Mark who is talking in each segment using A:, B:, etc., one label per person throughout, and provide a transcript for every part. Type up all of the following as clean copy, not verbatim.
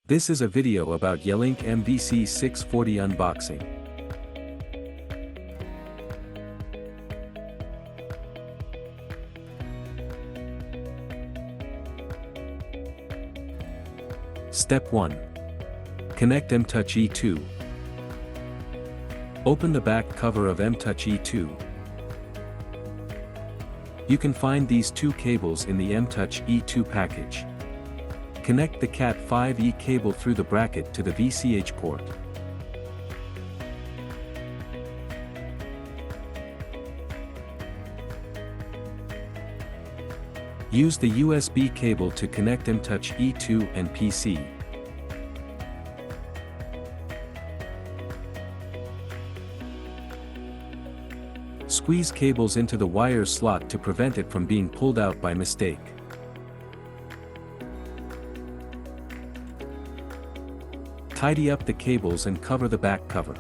A: This is a video about Yealink MVC640 unboxing. Step 1. Connect MTouch E2. Open the back cover of MTouch E2. You can find these two cables in the MTouch E2 package. Connect the Cat5e cable through the bracket to the VCH port. Use the USB cable to connect MTouch E2 and PC. Squeeze cables into the wire slot to prevent it from being pulled out by mistake. Tidy up the cables and cover the back cover.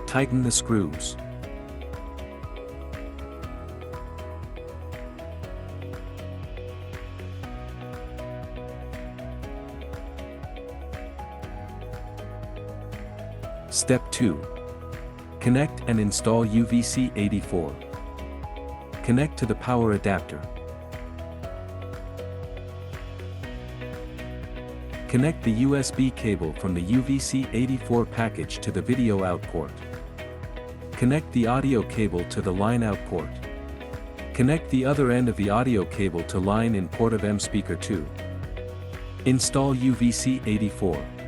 A: Tighten the screws. Step 2. Connect and install MVC640. Connect to the power adapter. Connect the USB cable from the MVC640 package to the video out port. Connect the audio cable to the line out port. Connect the other end of the audio cable to line in port of M speaker 2. Install MVC640.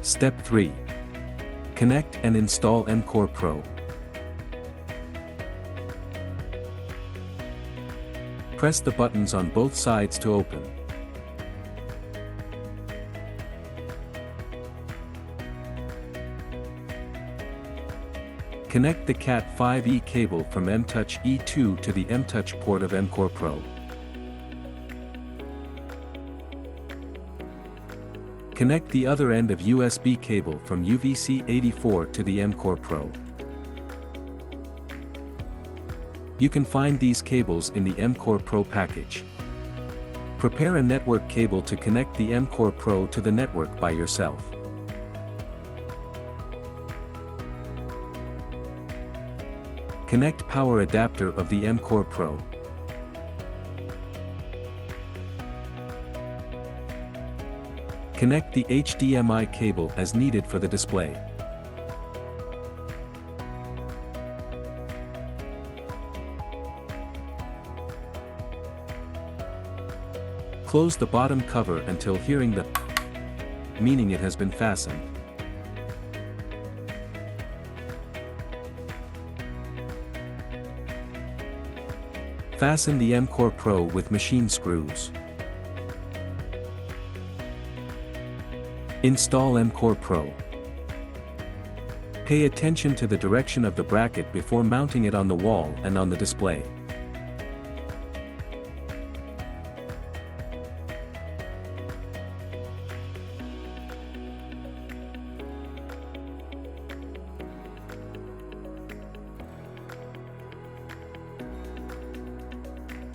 A: Step 3. Connect and install MCore Pro. Press the buttons on both sides to open. Connect the Cat5e cable from MTouch E2 to the MTouch port of MCore Pro. Connect the other end of USB cable from MVC640 to the MCore Pro. You can find these cables in the MCore Pro package. Prepare a network cable to connect the MCore Pro to the network by yourself. Connect power adapter of the MCore Pro. Connect the HDMI cable as needed for the display. Close the bottom cover until hearing the meaning it has been fastened. Fasten the MCore Pro with machine screws. Install MCore Pro. Pay attention to the direction of the bracket before mounting it on the wall and on the display.
B: Step 4. Connect MCore Pro to MCore Pro. Connect the MCore Pro to the MCore Pro. Connect the MCore Pro with machine screws. Install MCore Pro. Pay attention to the direction of the bracket before mounting it on the wall and on the display.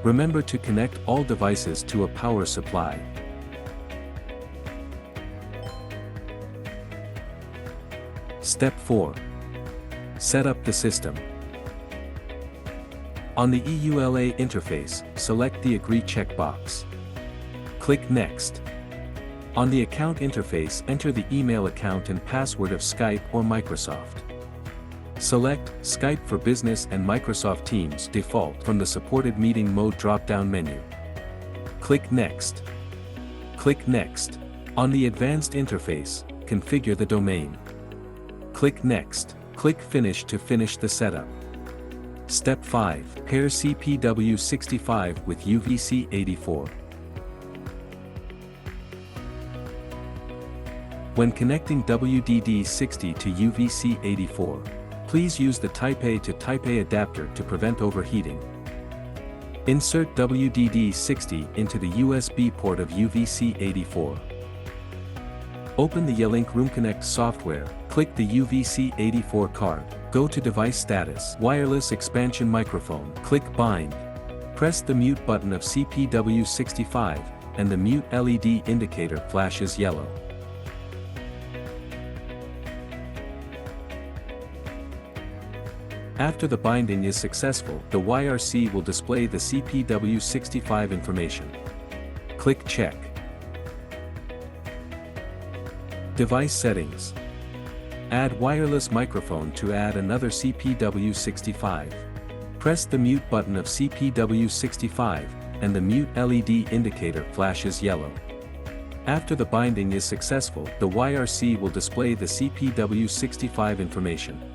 A: Remember to connect all devices to a power supply. Step 4. Set up the system. On the EULA interface, select the Agree checkbox. Click Next. On the account interface, enter the email account and password of Skype or Microsoft. Select Skype for Business and Microsoft Teams default from the supported meeting mode drop-down menu. Click Next. Click Next. On the advanced interface, configure the domain. Click Next. Click Finish to finish the setup. Step 5. Pair CPW65 with UVC84. When connecting WDD60 to UVC84, please use the Type A to Type A adapter to prevent overheating. Insert WDD60 into the USB port of UVC84. Open the Yealink RoomConnect software, click the UVC84 card, go to Device Status, Wireless Expansion Microphone, click Bind. Press the mute button of CPW65, and the mute LED indicator flashes yellow. After the binding is successful, the YRC will display the CPW65 information. Click Check. Device Settings. Add wireless microphone to add another CPW65. Press the mute button of CPW65, and the mute LED indicator flashes yellow. After the binding is successful, the YRC will display the CPW65 information.